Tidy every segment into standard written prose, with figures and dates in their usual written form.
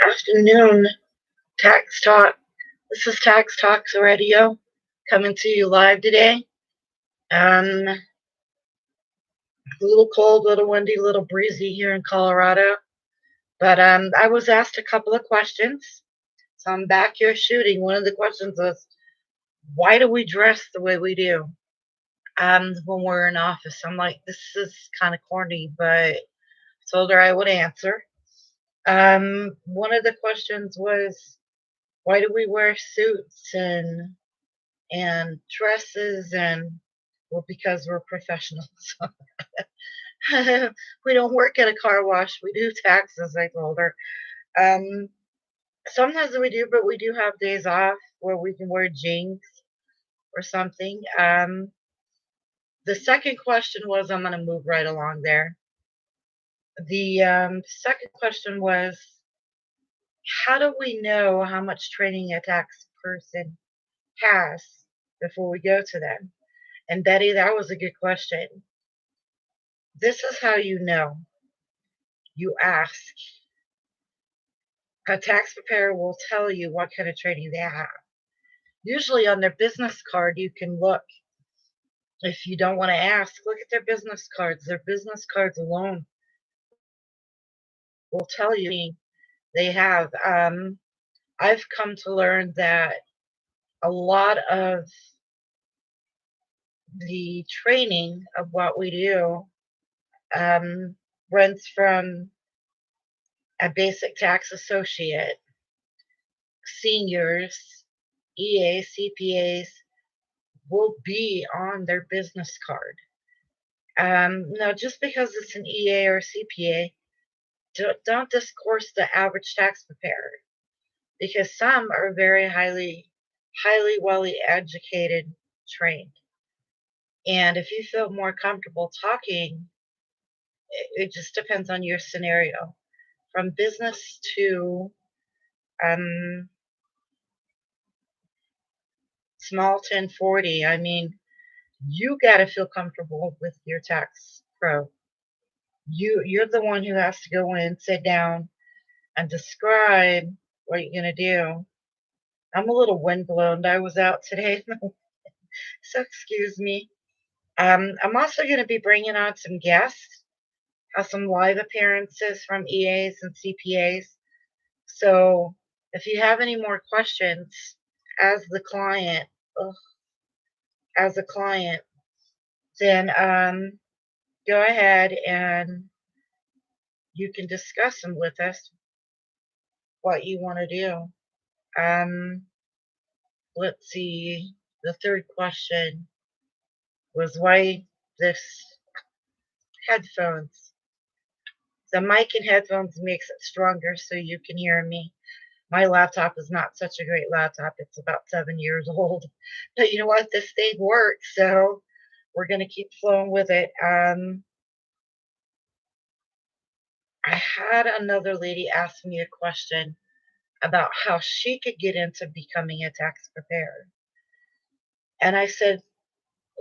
Afternoon, Tax Talk. This is Tax Talks Radio coming to you live today. A little cold, little windy, little breezy here in Colorado. But I was asked a couple of questions, so I'm back here shooting. One of the questions was, why do we dress the way we do when we're in office? I'm like, this is kind of corny, but I told her I would answer. One of the questions was, why do we wear suits and dresses? And well, because we're professionals. We don't work at a car wash, we do taxes, I told her. um Sometimes we do, but we do have days off where we can wear jeans or something. The second question was, I'm going to move right along there. The second question was, how do we know how much training a tax person has before we go to them? And Betty, that was a good question. This is how you know. You ask. A tax preparer will tell you what kind of training they have. Usually on their business card, you can look. If you don't want to ask, look at their business cards. Their business cards alone will tell you they have. I've come to learn that a lot of the training of what we do um, runs from a basic tax associate, seniors, EAs, CPAs will be on their business card. Now, just because it's an EA or CPA, don't discourse the average tax preparer, because some are very highly well educated, trained. And if you feel more comfortable talking, it just depends on your scenario. From business to um, small 1040, I mean, you got to feel comfortable with your tax pro. You're the one who has to go in, sit down, and describe what you're gonna do. I'm a little windblown. I was out today, so excuse me. I'm also gonna be bringing on some guests, some live appearances from EAs and CPAs. So if you have any more questions as the client, ugh, as a client, then go ahead and you can discuss them with us, what you want to do. Um, let's see. The third question was, why this headphones. The mic and headphones makes it stronger so you can hear me. My laptop is not such a great laptop. It's about 7 years old. But you know what? This thing works, so we're going to keep flowing with it. I had another lady ask me a question about how she could get into becoming a tax preparer. And I said,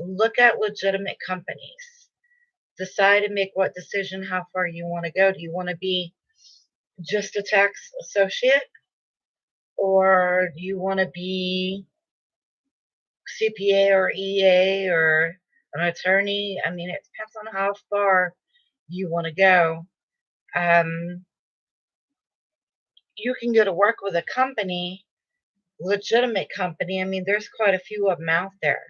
look at legitimate companies. Decide and make what decision, how far you want to go. Do you want to be just a tax associate, or do you want to be CPA or EA or an attorney? I mean, it depends on how far you want to go. Um, you can go to work with a company, legitimate company. I mean, there's quite a few of them out there.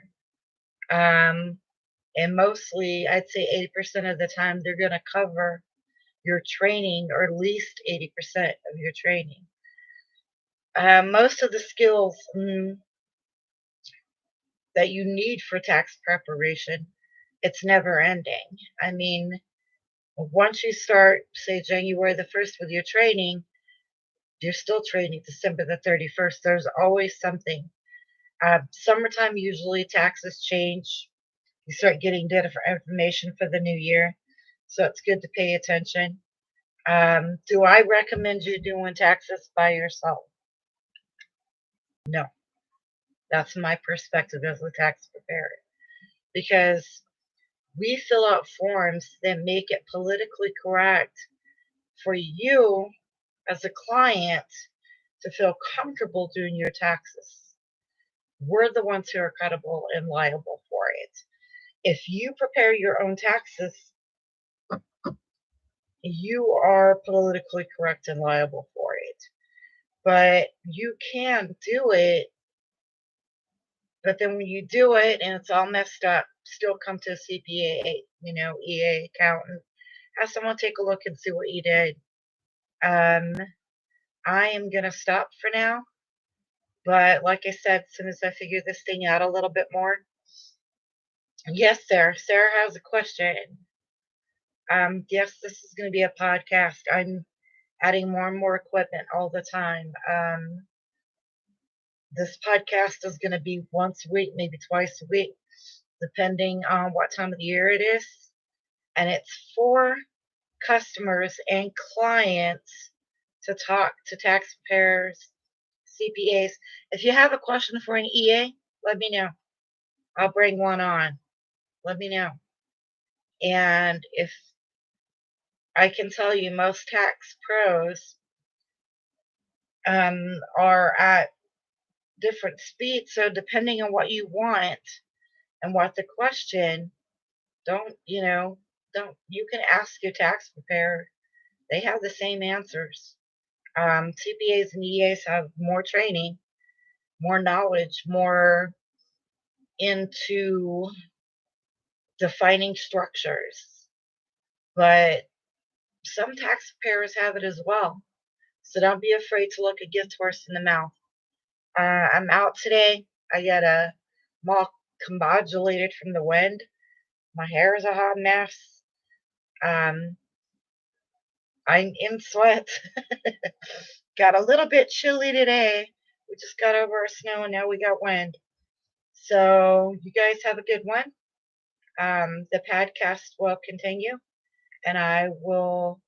And mostly, I'd say 80% of the time, they're going to cover your training, or at least 80% of your training. Most of the skills that you need for tax preparation, it's never ending. I mean, once you start, say, January the 1st with your training, you're still training December the 31st. There's always something. Summertime, usually taxes change. You start getting different information for the new year. So it's good to pay attention. Do I recommend you doing taxes by yourself? No. That's my perspective as a tax preparer. Because we fill out forms that make it politically correct for you as a client to feel comfortable doing your taxes. We're the ones who are credible and liable for it. If you prepare your own taxes, you are politically correct and liable for it. But you can do it, but then when you do it and it's all messed up, still come to a CPA, EA accountant. Have someone take a look and see what you did. I am going to stop for now. But like I said, as soon as I figure this thing out a little bit more. Yes, Sarah. Sarah has a question. Yes, this is going to be a podcast. I'm adding more and more equipment all the time. This podcast is going to be once a week, maybe twice a week, depending on what time of the year it is. And it's for customers and clients to talk to tax preparers, CPAs. If you have a question for an EA, let me know. I'll bring one on. Let me know. And if I can tell you, most tax pros are at different speeds. So depending on what you want and what the question, you can ask your tax preparer. They have the same answers. CPAs and EAs have more training, more knowledge, more into defining structures. But some tax preparers have it as well. So don't be afraid to look a gift horse in the mouth. I'm out today. I got a all combobulated from the wind. My hair is a hot mess. I'm in sweat. Got a little bit chilly today. We just got over our snow and now we got wind. So you guys have a good one. The podcast will continue and I will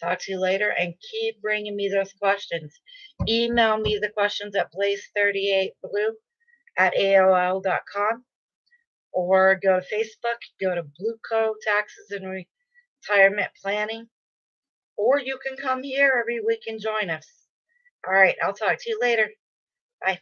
talk to you later and keep bringing me those questions. Email me the questions at blaze38blue@aol.com or go to Facebook, go to Blueco Taxes and Retirement Planning, or you can come here every week and join us. All right, I'll talk to you later. Bye.